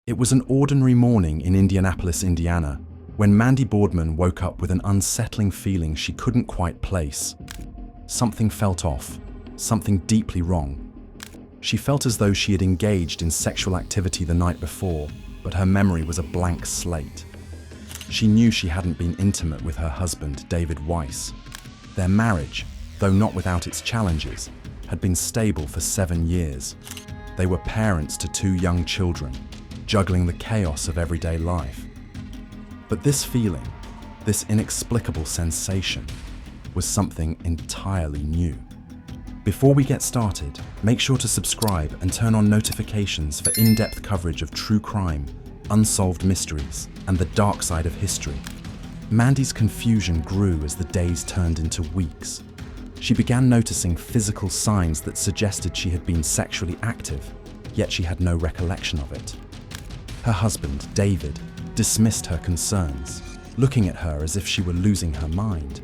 It was an ordinary morning in Indianapolis, Indiana, when Mandy Boardman woke up with an unsettling feeling she couldn't quite place. Something felt off, something deeply wrong. She felt as though she had engaged in sexual activity the night before, but her memory was a blank slate. She knew she hadn't been intimate with her husband, David Weiss. Their marriage, though not without its challenges, had been stable for 7 years. They were parents to 2 young children, juggling the chaos of everyday life. But this feeling, this inexplicable sensation, was something entirely new. Before we get started, make sure to subscribe and turn on notifications for in-depth coverage of true crime, unsolved mysteries, and the dark side of history. Mandy's confusion grew as the days turned into weeks. She began noticing physical signs that suggested she had been sexually active, yet she had no recollection of it. Her husband, David, dismissed her concerns, looking at her as if she were losing her mind.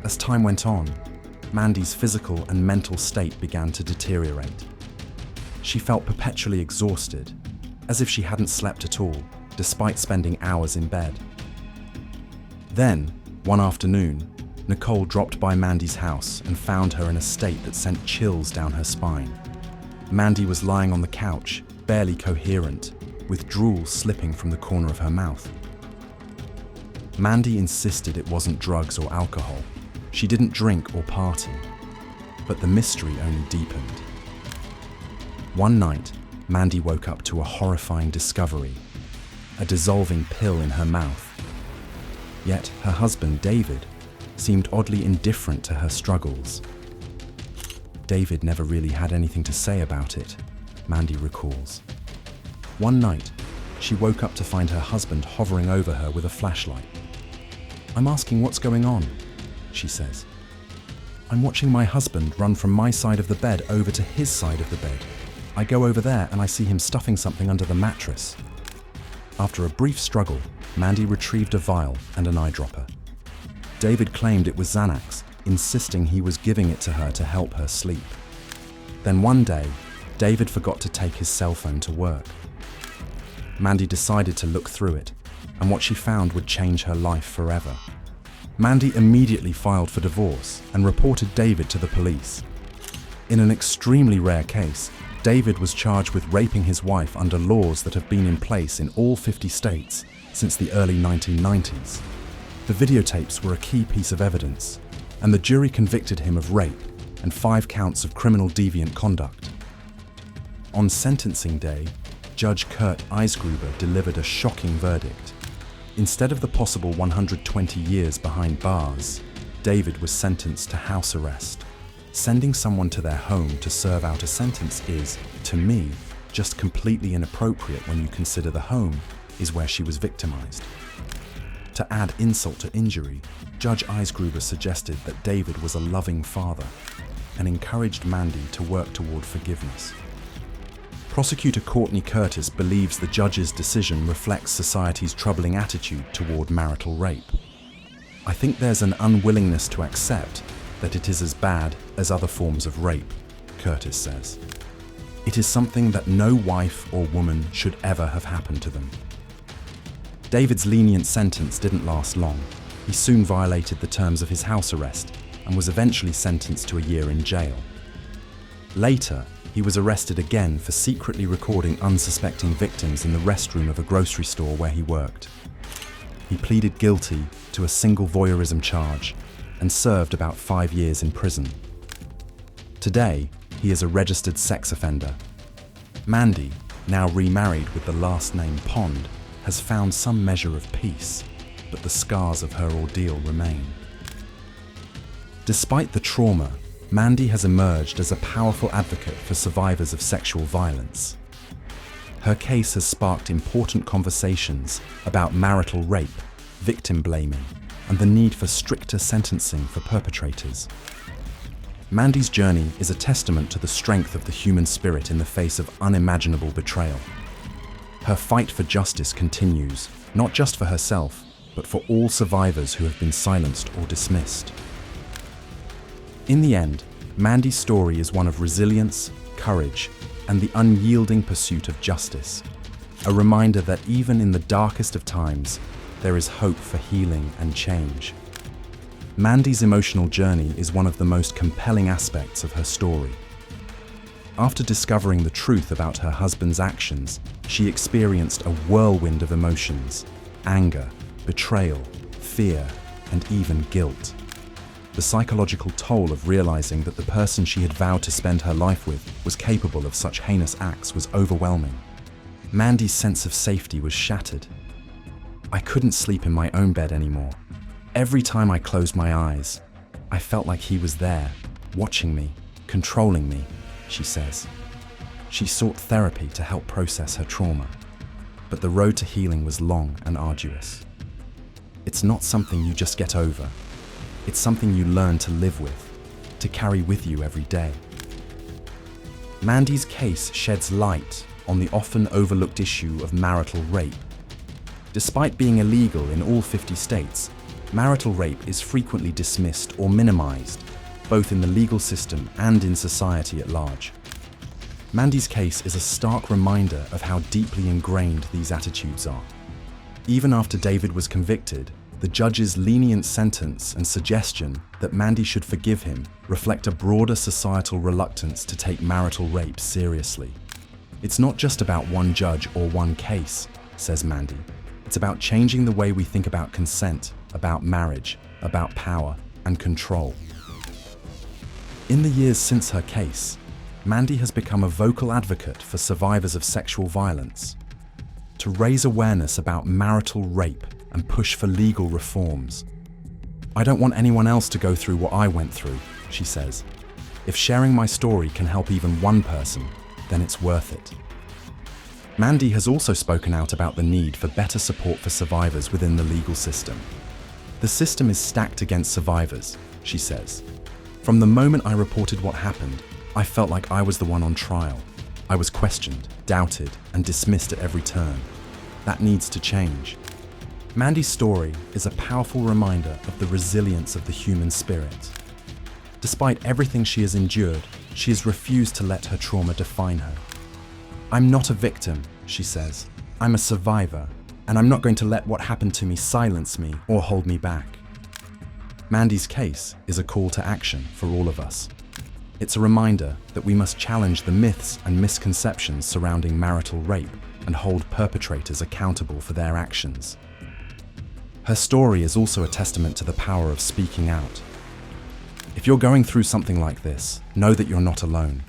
As time went on, Mandy's physical and mental state began to deteriorate. She felt perpetually exhausted, as if she hadn't slept at all, despite spending hours in bed. Then, one afternoon, Nicole dropped by Mandy's house and found her in a state that sent chills down her spine. Mandy was lying on the couch, barely coherent, with drool slipping from the corner of her mouth. Mandy insisted it wasn't drugs or alcohol. She didn't drink or party. But the mystery only deepened. One night, Mandy woke up to a horrifying discovery: a dissolving pill in her mouth. Yet her husband, David, seemed oddly indifferent to her struggles. David never really had anything to say about it, Mandy recalls. One night, she woke up to find her husband hovering over her with a flashlight. "I'm asking what's going on," she says. "I'm watching my husband run from my side of the bed over to his side of the bed. I go over there and I see him stuffing something under the mattress." After a brief struggle, Mandy retrieved a vial and an eyedropper. David claimed it was Xanax, insisting he was giving it to her to help her sleep. Then one day, David forgot to take his cell phone to work. Mandy decided to look through it, and what she found would change her life forever. Mandy immediately filed for divorce and reported David to the police. In an extremely rare case, David was charged with raping his wife under laws that have been in place in all 50 states since the early 1990s. The videotapes were a key piece of evidence, and the jury convicted him of rape and 5 counts of criminal deviant conduct. On sentencing day, Judge Kurt Eisgruber delivered a shocking verdict. Instead of the possible 120 years behind bars, David was sentenced to house arrest. Sending someone to their home to serve out a sentence is, to me, just completely inappropriate when you consider the home is where she was victimized. To add insult to injury, Judge Eisgruber suggested that David was a loving father and encouraged Mandy to work toward forgiveness. Prosecutor Courtney Curtis believes the judge's decision reflects society's troubling attitude toward marital rape. "I think there's an unwillingness to accept that it is as bad as other forms of rape," Curtis says. "It is something that no wife or woman should ever have happened to them." David's lenient sentence didn't last long. He soon violated the terms of his house arrest and was eventually sentenced to a year in jail. Later, he was arrested again for secretly recording unsuspecting victims in the restroom of a grocery store where he worked. He pleaded guilty to a single voyeurism charge and served about 5 years in prison. Today, he is a registered sex offender. Mandy, now remarried with the last name Pond, has found some measure of peace, but the scars of her ordeal remain. Despite the trauma, Mandy has emerged as a powerful advocate for survivors of sexual violence. Her case has sparked important conversations about marital rape, victim blaming, and the need for stricter sentencing for perpetrators. Mandy's journey is a testament to the strength of the human spirit in the face of unimaginable betrayal. Her fight for justice continues, not just for herself, but for all survivors who have been silenced or dismissed. In the end, Mandy's story is one of resilience, courage, and the unyielding pursuit of justice. a reminder that even in the darkest of times, there is hope for healing and change. Mandy's emotional journey is one of the most compelling aspects of her story. After discovering the truth about her husband's actions, she experienced a whirlwind of emotions: anger, betrayal, fear, and even guilt. The psychological toll of realizing that the person she had vowed to spend her life with was capable of such heinous acts was overwhelming. Mandy's sense of safety was shattered. "I couldn't sleep in my own bed anymore. Every time I closed my eyes, I felt like he was there, watching me, controlling me," she says. She sought therapy to help process her trauma, but the road to healing was long and arduous. It's not something you just get over. It's something you learn to live with, to carry with you every day. Mandy's case sheds light on the often overlooked issue of marital rape. Despite being illegal in all 50 states, marital rape is frequently dismissed or minimized, both in the legal system and in society at large. Mandy's case is a stark reminder of how deeply ingrained these attitudes are. Even after David was convicted, the judge's lenient sentence and suggestion that Mandy should forgive him reflect a broader societal reluctance to take marital rape seriously. "It's not just about one judge or one case," says Mandy. "It's about changing the way we think about consent, about marriage, about power and control." In the years since her case, Mandy has become a vocal advocate for survivors of sexual violence, to raise awareness about marital rape and push for legal reforms. "I don't want anyone else to go through what I went through," she says. "If sharing my story can help even one person, then it's worth it." Mandy has also spoken out about the need for better support for survivors within the legal system. "The system is stacked against survivors," she says. "From the moment I reported what happened, I felt like I was the one on trial. I was questioned, doubted, and dismissed at every turn. That needs to change." Mandy's story is a powerful reminder of the resilience of the human spirit. Despite everything she has endured, she has refused to let her trauma define her. "I'm not a victim," she says. "I'm a survivor, and I'm not going to let what happened to me silence me or hold me back." Mandy's case is a call to action for all of us. It's a reminder that we must challenge the myths and misconceptions surrounding marital rape and hold perpetrators accountable for their actions. Her story is also a testament to the power of speaking out. "If you're going through something like this, know that you're not alone,"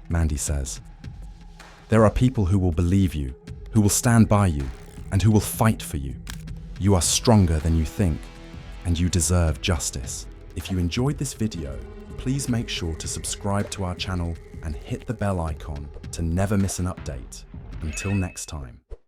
Mandy says. "There are people who will believe you, who will stand by you, and who will fight for you. You are stronger than you think, and you deserve justice." If you enjoyed this video, please make sure to subscribe to our channel and hit the bell icon to never miss an update. Until next time.